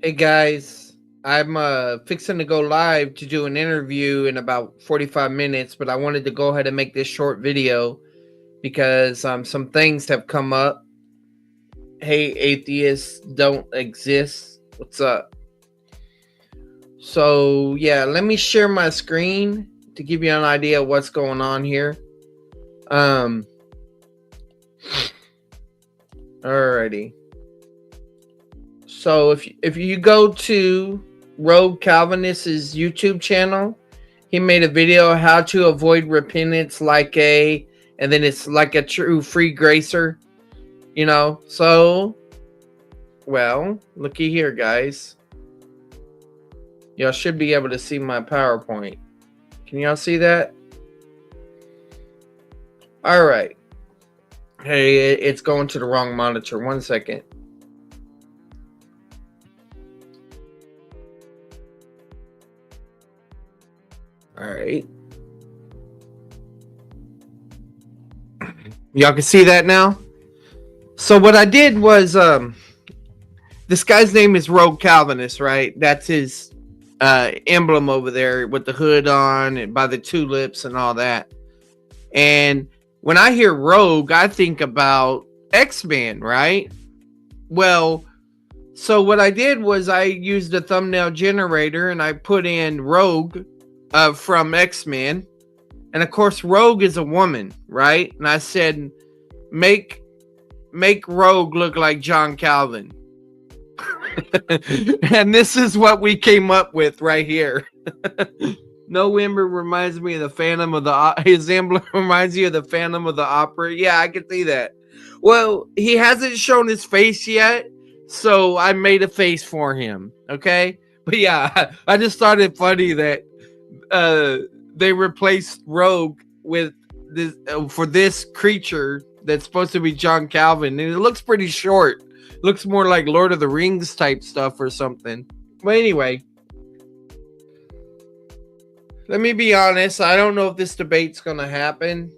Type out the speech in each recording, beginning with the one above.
Hey guys, I'm fixing to go live to do an interview in about 45 minutes, but I wanted to go ahead and make this short video because some things have come up. Hey, atheists don't exist. What's up? So yeah, let me share my screen to give you an idea of what's going on here. Alrighty. So if you go to Rougue Calvinist's YouTube channel, he made a video how to avoid repentance and then it's like a true free gracer, So, well, looky here, guys. Y'all should be able to see my PowerPoint. Can y'all see that? All right. Hey, it's going to the wrong monitor. 1 second. All right. Y'all can see that now? So what I did was, this guy's name is Rougue Calvinist, right? That's his emblem over there with the hood on and by the tulips and all that. And when I hear Rogue, I think about X-Men, right? Well, so what I did was I used a thumbnail generator and I put in Rogue from X-Men. And of course, Rogue is a woman, right? And I said, make Rogue look like John Calvin. And this is what we came up with right here. No ember reminds me of the Phantom of the... His emblem reminds you of the Phantom of the Opera. Yeah, I can see that. Well, he hasn't shown his face yet, so I made a face for him, okay? But yeah, I just thought it funny that they replaced Rogue with this for this creature that's supposed to be John Calvin, and it looks pretty short. It looks more like Lord of the Rings type stuff or something. But anyway, let me be honest. I don't know if this debate's gonna happen.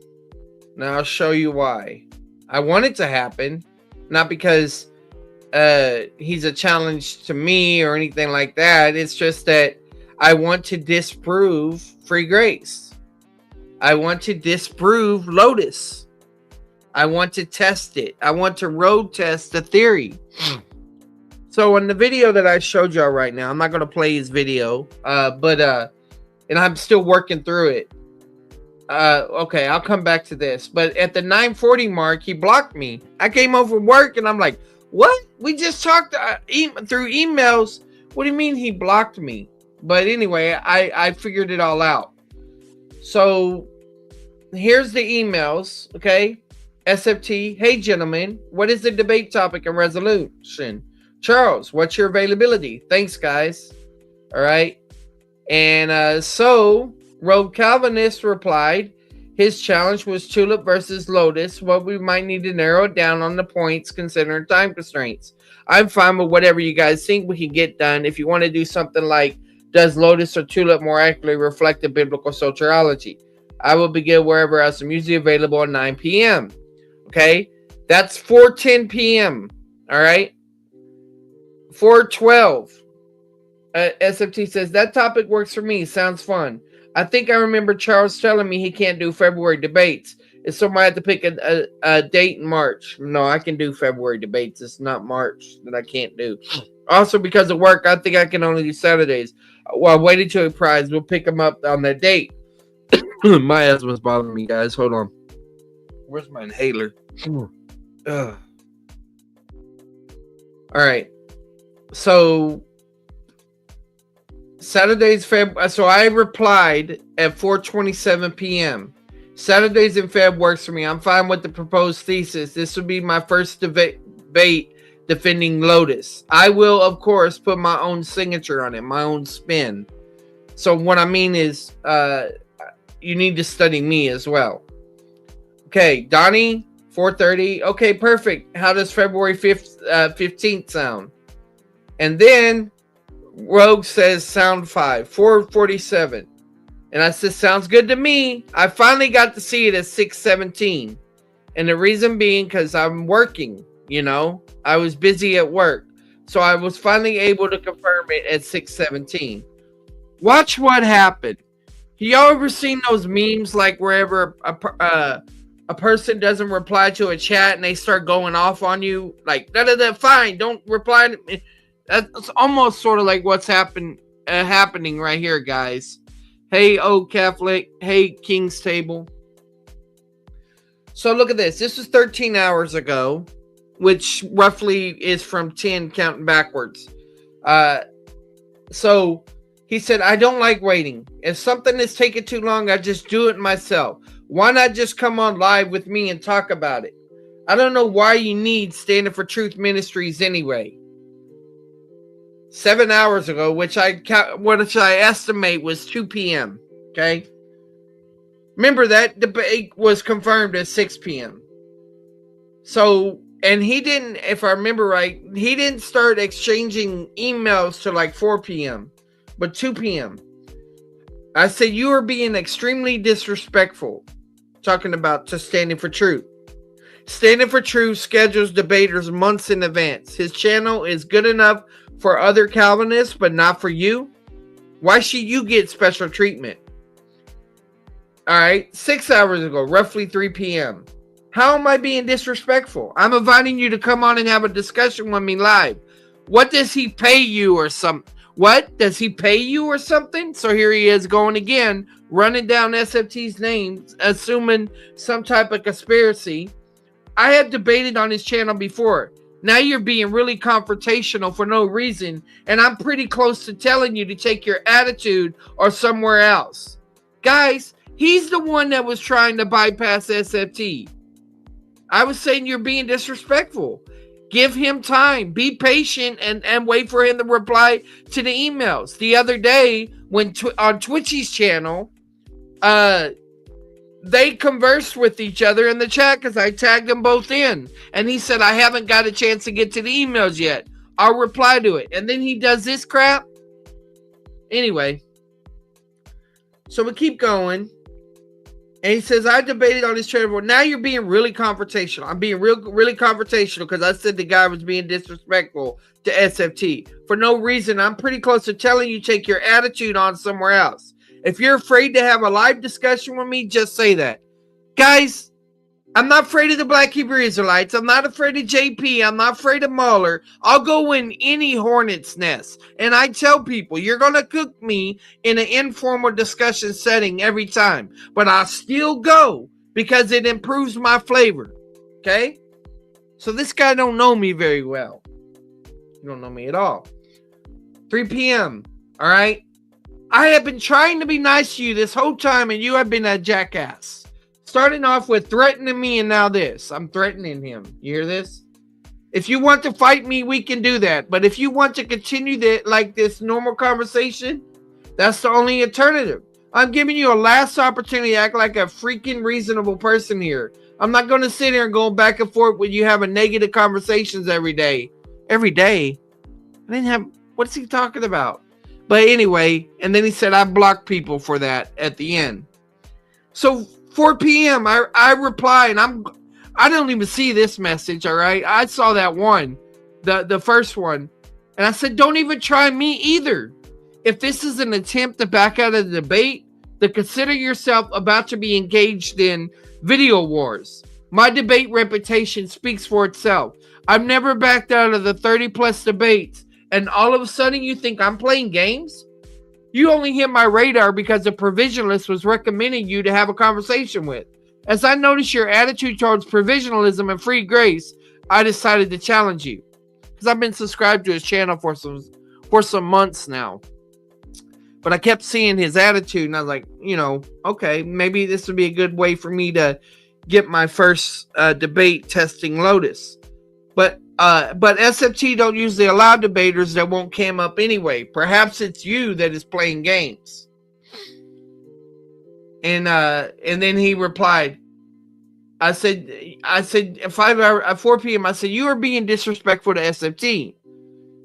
Now I'll show you why. I want it to happen, not because he's a challenge to me or anything like that. It's just that I want to disprove free grace. I want to disprove LOTUS. I want to test it. I want to road test the theory. So in the video that I showed y'all right now, I'm not going to play his video, and I'm still working through it. Okay, I'll come back to this. But at the 9:40 mark, he blocked me. I came home from work and I'm like, what? We just talked through emails. What do you mean he blocked me? But anyway, I figured it all out. So here's the emails, okay? SFT, hey gentlemen, what is the debate topic and resolution? Charles, what's your availability? Thanks, guys. All right. And so Rougue Calvinist replied, his challenge was Tulip versus LOTUS. What we might need to narrow it down on the points considering time constraints. I'm fine with whatever you guys think we can get done. If you want to do something like, does LOTUS or Tulip more accurately reflect the biblical soteriology? I will begin wherever else I'm usually available at 9 p.m. Okay, that's 4:10 p.m. All right, 4:12. SFT says that topic works for me. Sounds fun. I think I remember Charles telling me he can't do February debates. If somebody had to pick a date in March. No, I can do February debates. It's not March that I can't do. Also, because of work, I think I can only do Saturdays. Well, I waited till he prize. We'll pick him up on that date. My asthma's bothering me, guys. Hold on. Where's my inhaler? All right. So Saturday's Feb. So I replied at 4:27 p.m. Saturdays in Feb works for me. I'm fine with the proposed thesis. This will be my first debate defending LOTUS. I will, of course, put my own signature on it, my own spin. So what I mean is, you need to study me as well. Okay, Donnie, 4:30. Okay, perfect. How does February 15th sound? And then Rogue says sound 5, 4:47. And I said, sounds good to me. I finally got to see it at 6:17. And the reason being because I'm working, I was busy at work. So I was finally able to confirm it at 6:17. Watch what happened. Y'all ever seen those memes like wherever a person doesn't reply to a chat and they start going off on you? Like, fine, don't reply to me. That's almost sort of like what's happening right here, guys. Hey, Old Catholic. Hey, King's Table. So look at this. This was 13 hours ago, which roughly is from 10 counting backwards. So he said, I don't like waiting. If something is taking too long, I just do it myself. Why not just come on live with me and talk about it? I don't know why you need Standing for Truth Ministries anyway. 7 hours ago, which I estimate was 2 p.m. Okay. Remember that debate was confirmed at 6 p.m. So, and he didn't, if I remember right, he didn't start exchanging emails till like 4 p.m. But 2 p.m. I said, you are being extremely disrespectful. Talking about to Standing for Truth. Standing for Truth schedules debaters months in advance. His channel is good enough for other Calvinists, but not for you. Why should you get special treatment? All right, 6 hours ago, roughly 3 p.m. How am I being disrespectful? I'm inviting you to come on and have a discussion with me live. What does he pay you or something? What? Does he pay you or something? So here he is going again, running down SFT's names, assuming some type of conspiracy. I have debated on his channel before. Now you're being really confrontational for no reason, and I'm pretty close to telling you to take your attitude or somewhere else. Guys, he's the one that was trying to bypass SFT. I was saying you're being disrespectful. Give him time. Be patient and wait for him to reply to the emails. The other day, when on Twitchy's channel, they conversed with each other in the chat because I tagged them both in. And he said, I haven't got a chance to get to the emails yet. I'll reply to it. And then he does this crap. Anyway. So we keep going. And he says, I debated on this channel. Now you're being really confrontational. I'm being really confrontational because I said the guy was being disrespectful to SFT. For no reason, I'm pretty close to telling you take your attitude on somewhere else. If you're afraid to have a live discussion with me, just say that. Guys, I'm not afraid of the Black Hebrew Israelites. I'm not afraid of JP. I'm not afraid of Mahler. I'll go in any hornet's nest. And I tell people, you're going to cook me in an informal discussion setting every time. But I'll still go because it improves my flavor. Okay? So this guy don't know me very well. You don't know me at all. 3 p.m. All right? I have been trying to be nice to you this whole time, and you have been a jackass. Starting off with threatening me and now this. I'm threatening him. You hear this? If you want to fight me, we can do that. But if you want to continue this normal conversation, that's the only alternative. I'm giving you a last opportunity to act like a freaking reasonable person here. I'm not going to sit here and go back and forth with you having negative conversations every day. Every day? I didn't have... What's he talking about? But anyway, and then he said, I blocked people for that at the end. So 4 p.m. I reply, and I don't even see this message, all right? I saw that one, the first one. And I said, don't even try me either. If this is an attempt to back out of the debate, then consider yourself about to be engaged in video wars. My debate reputation speaks for itself. I've never backed out of the 30 plus debates, and all of a sudden you think I'm playing games? You only hit my radar because a provisionalist was recommending you to have a conversation with. As I noticed your attitude towards provisionalism and free grace, I decided to challenge you. Because I've been subscribed to his channel for some months now. But I kept seeing his attitude, and I was like, okay, maybe this would be a good way for me to get my first debate testing Lotus. But SFT don't usually allow debaters that won't cam up anyway. Perhaps it's you that is playing games. And then he replied, I said at 4 p.m. I said, you are being disrespectful to SFT.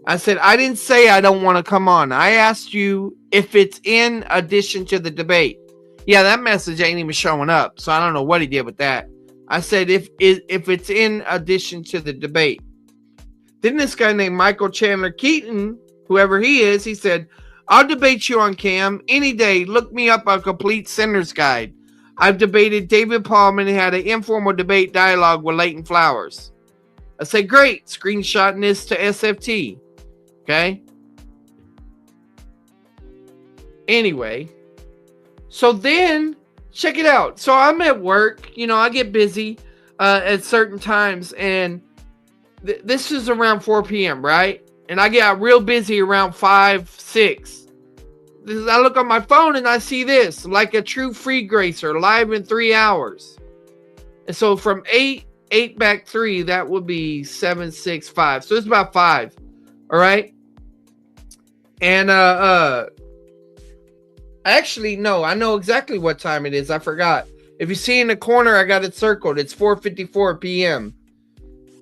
I said, I didn't say I don't want to come on. I asked you if it's in addition to the debate. Yeah, that message ain't even showing up. So I don't know what he did with that. I said, if it's in addition to the debate. Then this guy named Michael Chandler Keaton, whoever he is, he said, I'll debate you on cam any day. Look me up on Complete Sinner's Guide. I've debated David Paulman and had an informal debate dialogue with Leighton Flowers. I said, great. Screenshotting this to SFT. Okay. Anyway. So then, check it out. So I'm at work. You know, I get busy at certain times. And this is around 4 p.m., right? And I get real busy around 5, 6. I look on my phone and I see this, like a true free gracer, live in 3 hours. And so from 8 back 3, that would be 7, 6, 5. So it's about 5. All right. And actually, no, I know exactly what time it is. I forgot. If you see in the corner, I got it circled. It's 4:54 p.m.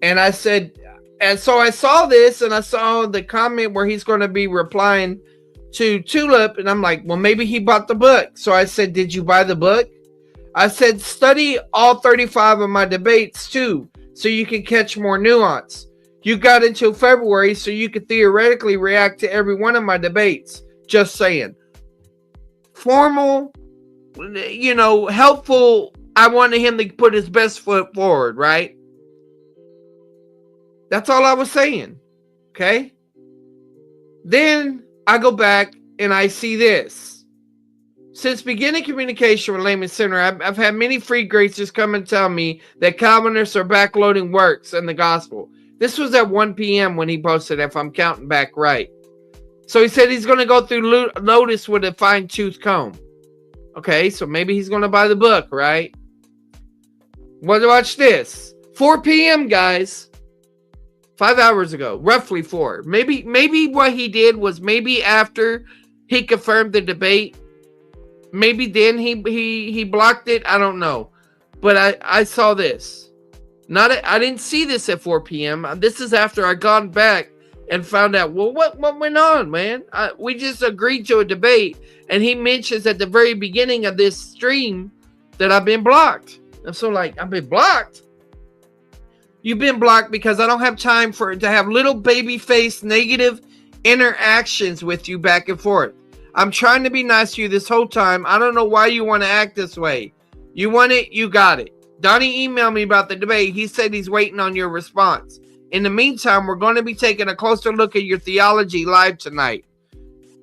And I said, and so I saw this and I saw the comment where he's going to be replying to Tulip, and I'm like, well, maybe he bought the book. So I said, did you buy the book? I said, study all 35 of my debates too, so you can catch more nuance. You got until February so you could theoretically react to every one of my debates. Just saying. Formal, you know, helpful. I wanted him to put his best foot forward, right? That's all I was saying. Okay? Then I go back and I see this. Since beginning communication with Layman Center, I've had many free gracers come and tell me that Calvinists are backloading works and the gospel. This was at 1 p.m. when he posted, if I'm counting back right. So he said he's going to go through LOTUS with a fine-tooth comb. Okay, so maybe he's going to buy the book, right? Well, watch this. 4 p.m., guys. 5 hours ago, roughly 4. Maybe what he did was maybe after he confirmed the debate, maybe then he blocked it. I don't know, but I saw this. I didn't see this at 4 p.m. This is after I gone back and found out. Well, what went on, man? We just agreed to a debate, and he mentions at the very beginning of this stream that I've been blocked. I'm so like, I've been blocked. You've been blocked because I don't have time to have little baby face negative interactions with you back and forth. I'm trying to be nice to you this whole time. I don't know why you want to act this way. You want it, you got it. Donnie emailed me about the debate. He said he's waiting on your response. In the meantime, we're going to be taking a closer look at your theology live tonight.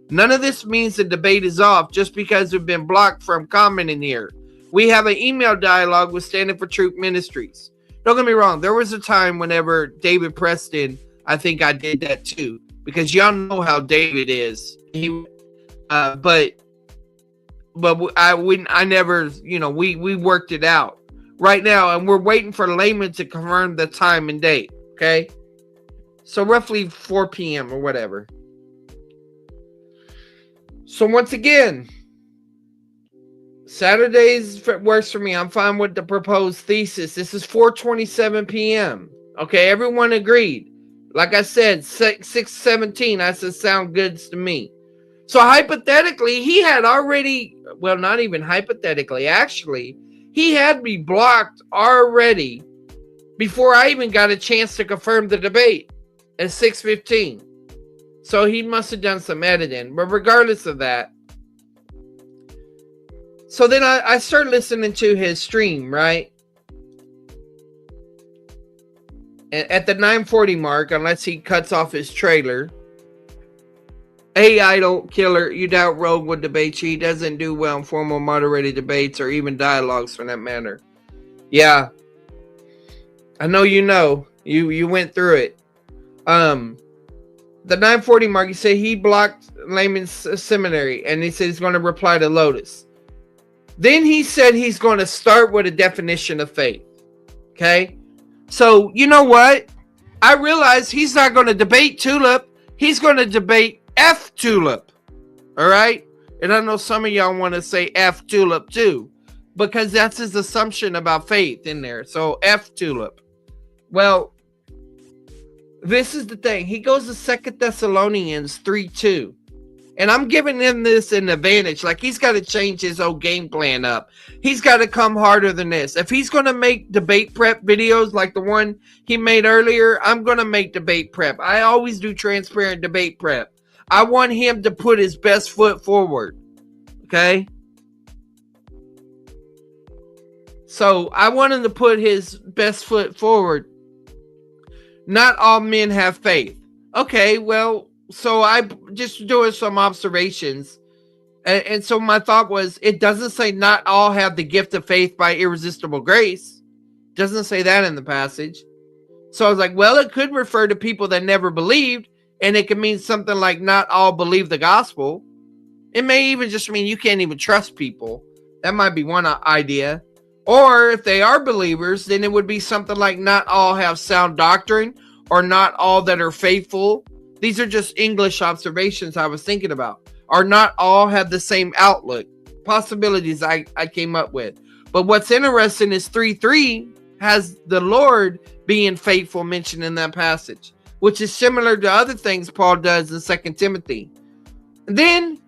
None of this means the debate is off just because we've been blocked from commenting here. We have an email dialogue with Standing for Truth Ministries. Don't get me wrong. There was a time whenever David Preston, I think I did that too, because y'all know how David is. But I never, you know, we worked it out right now, and we're waiting for Layman to confirm the time and date. Okay, so roughly 4 p.m. or whatever. So once again, Saturdays works for me. I'm fine with the proposed thesis. This is 4:27 p.m. Okay, everyone agreed. Like I said, 6:17. I said sound good to me. So hypothetically, he had already, well, not even hypothetically, actually, he had me blocked already before I even got a chance to confirm the debate at 6:15. So he must have done some editing. But regardless of that, so then I start listening to his stream, right? And at the 9:40 mark, unless he cuts off his trailer. Hey, idol killer, you doubt Rougue would debate you. He doesn't do well in formal moderated debates or even dialogues for that matter. Yeah. I know you know. You went through it. The 9:40 mark, he said he blocked Layman's seminary, and he said he's going to reply to LOTUS. Then he said he's going to start with a definition of faith. Okay? So, you know what? I realize he's not going to debate Tulip. He's going to debate F Tulip. All right? And I know some of y'all want to say F Tulip too, because that's his assumption about faith in there. So F Tulip. Well, this is the thing. He goes to 2 Thessalonians 3:2. And I'm giving him this an advantage. Like, he's got to change his whole game plan up. He's got to come harder than this. If he's going to make debate prep videos like the one he made earlier, I'm going to make debate prep. I always do transparent debate prep. I want him to put his best foot forward. Okay? So I want him to put his best foot forward. Not all men have faith. Okay, well, so I just doing some observations. And so my thought was, it doesn't say not all have the gift of faith by irresistible grace. It doesn't say that in the passage. So I was like, well, it could refer to people that never believed. And it could mean something like not all believe the gospel. It may even just mean you can't even trust people. That might be one idea. Or if they are believers, then it would be something like not all have sound doctrine, or not all that are faithful. These are just English observations I was thinking about. Or not all have the same outlook. Possibilities I came up with. But what's interesting is 3:3 has the Lord being faithful mentioned in that passage, which is similar to other things Paul does in 2 Timothy. And then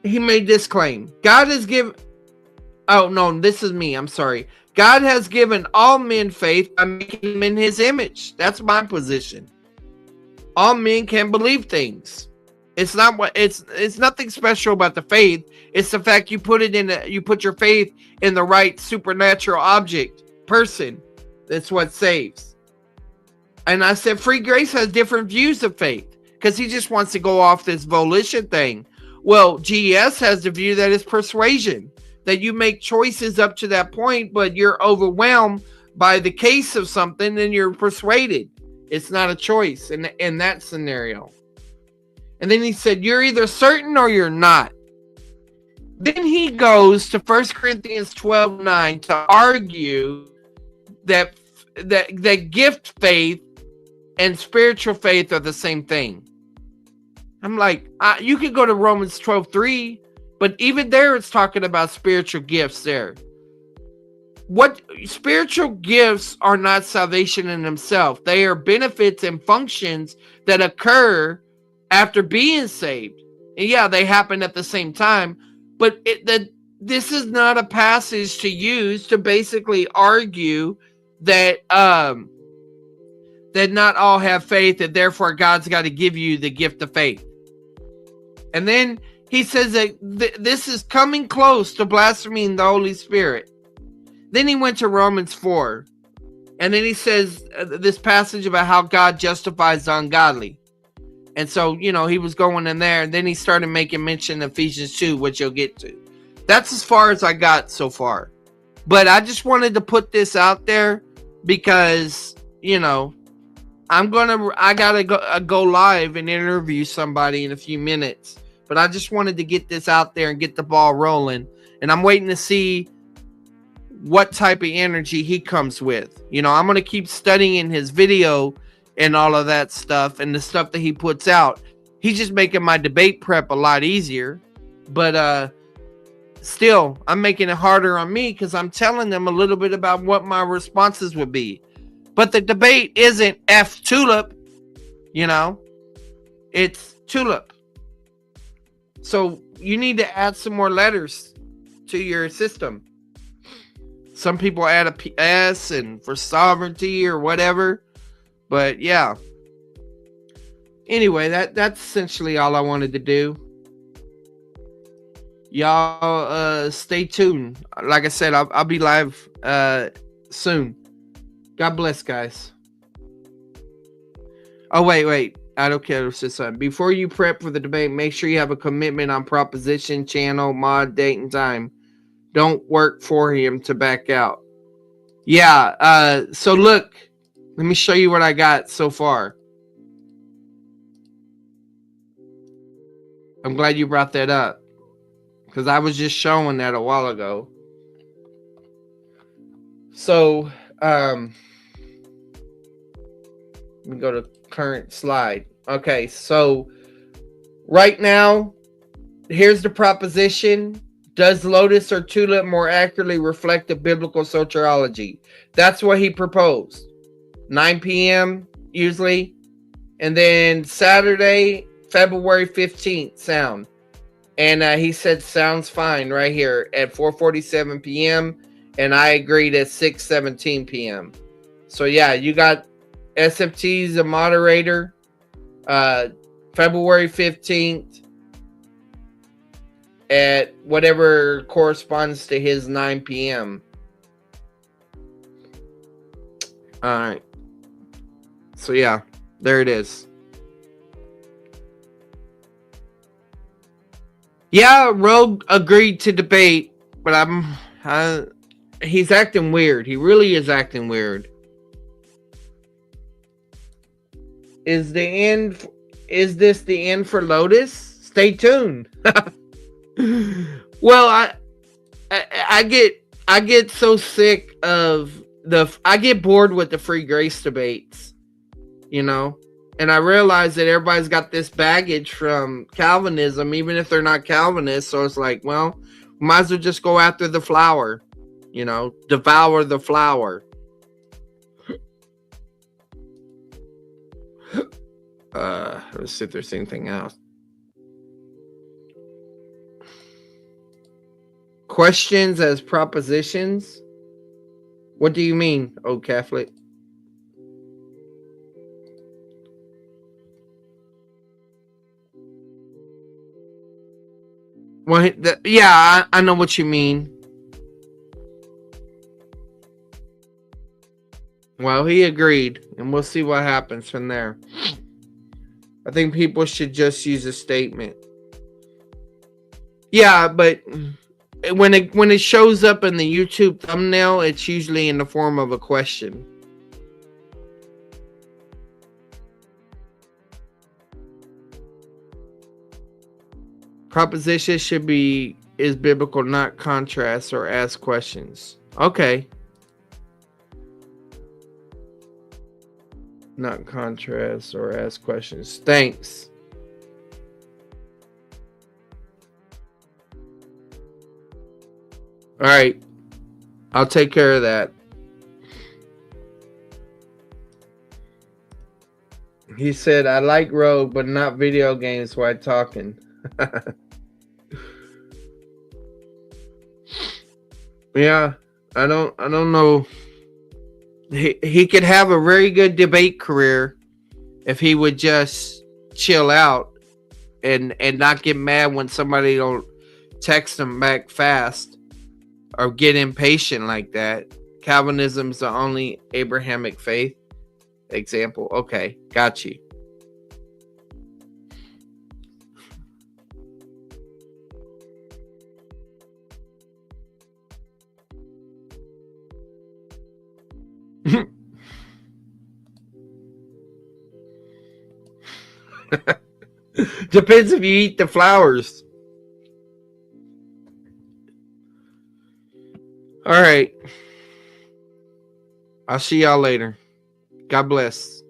he made this claim. God has given... Oh, no, this is me. I'm sorry. God has given all men faith by making them in his image. That's my position. All men can believe things. It's not what it's nothing special about the faith. It's the fact you put your faith in the right supernatural object, person. That's what saves. And I said free grace has different views of faith, because he just wants to go off this volition thing. Well, GES has the view that it's persuasion, that you make choices up to that point, but you're overwhelmed by the case of something and you're persuaded. It's not a choice in that scenario. And then he said, you're either certain or you're not. Then he goes to 1 Corinthians 12:9 to argue that gift faith and spiritual faith are the same thing. I'm like, you could go to Romans 12:3, but even there it's talking about spiritual gifts there. What spiritual gifts are not salvation in themselves. They are benefits and functions that occur after being saved. And yeah, they happen at the same time, but this is not a passage to use to basically argue that that not all have faith, and therefore God's got to give you the gift of faith. And then he says that this is coming close to blaspheming the Holy Spirit. Then he went to Romans 4. And then he says this passage about how God justifies the ungodly. And so, he was going in there. And then he started making mention of Ephesians 2, which you'll get to. That's as far as I got so far. But I just wanted to put this out there because, I gotta go live and interview somebody in a few minutes. But I just wanted to get this out there and get the ball rolling. And I'm waiting to see what type of energy he comes with. I'm going to keep studying his video and all of that stuff and the stuff that he puts out. He's just making my debate prep a lot easier. But still, I'm making it harder on me because I'm telling them a little bit about what my responses would be. But the debate isn't F tulip, it's tulip. So you need to add some more letters to your system. Some people add a PS and for sovereignty or whatever. But yeah. Anyway, that's essentially all I wanted to do. Y'all stay tuned. Like I said, I'll be live soon. God bless, guys. Oh, wait. I don't care if it's something. Before you prep for the debate, make sure you have a commitment on proposition, channel, mod, date, and time. Don't work for him to back out. Yeah, so look, let me show you what I got so far. I'm glad you brought that up, because I was just showing that a while ago. So, let me go to current slide. Okay, so right now, here's the proposition. Does Lotus or Tulip more accurately reflect the biblical soteriology? That's what he proposed. 9 p.m. usually. And then Saturday, February 15th, sound. And he said, sounds fine right here at 4:47 p.m. And I agreed at 6:17 p.m. So yeah, you got SFT's a moderator, February 15th at whatever corresponds to his 9 p.m. All right. So yeah, there it is. Yeah, Rogue agreed to debate, but he's acting weird. He really is acting weird. Is this the end for Lotus? Stay tuned. Well, I get so sick of I get bored with the free grace debates, you know? And I realize that everybody's got this baggage from Calvinism, even if they're not Calvinists. So it's like, well, might as well just go after the flower, you know, devour the flower. Let's see if there's anything else. Questions as propositions? What do you mean, oh Catholic? Well, yeah, I know what you mean. Well, he agreed, and we'll see what happens from there. I think people should just use a statement. Yeah, but when it shows up in the YouTube thumbnail, it's usually in the form of a question. Proposition is biblical, not contrast or ask questions. Okay. Not contrast or ask questions. Thanks. All right. I'll take care of that. He said, I like Rogue, but not video games while talking. Yeah, I don't know. He could have a very good debate career if he would just chill out and not get mad when somebody don't text him back fast or get impatient like that. Calvinism is the only Abrahamic faith. Example. Okay, got you. Depends if you eat the flowers. All right. I'll see y'all later. God bless.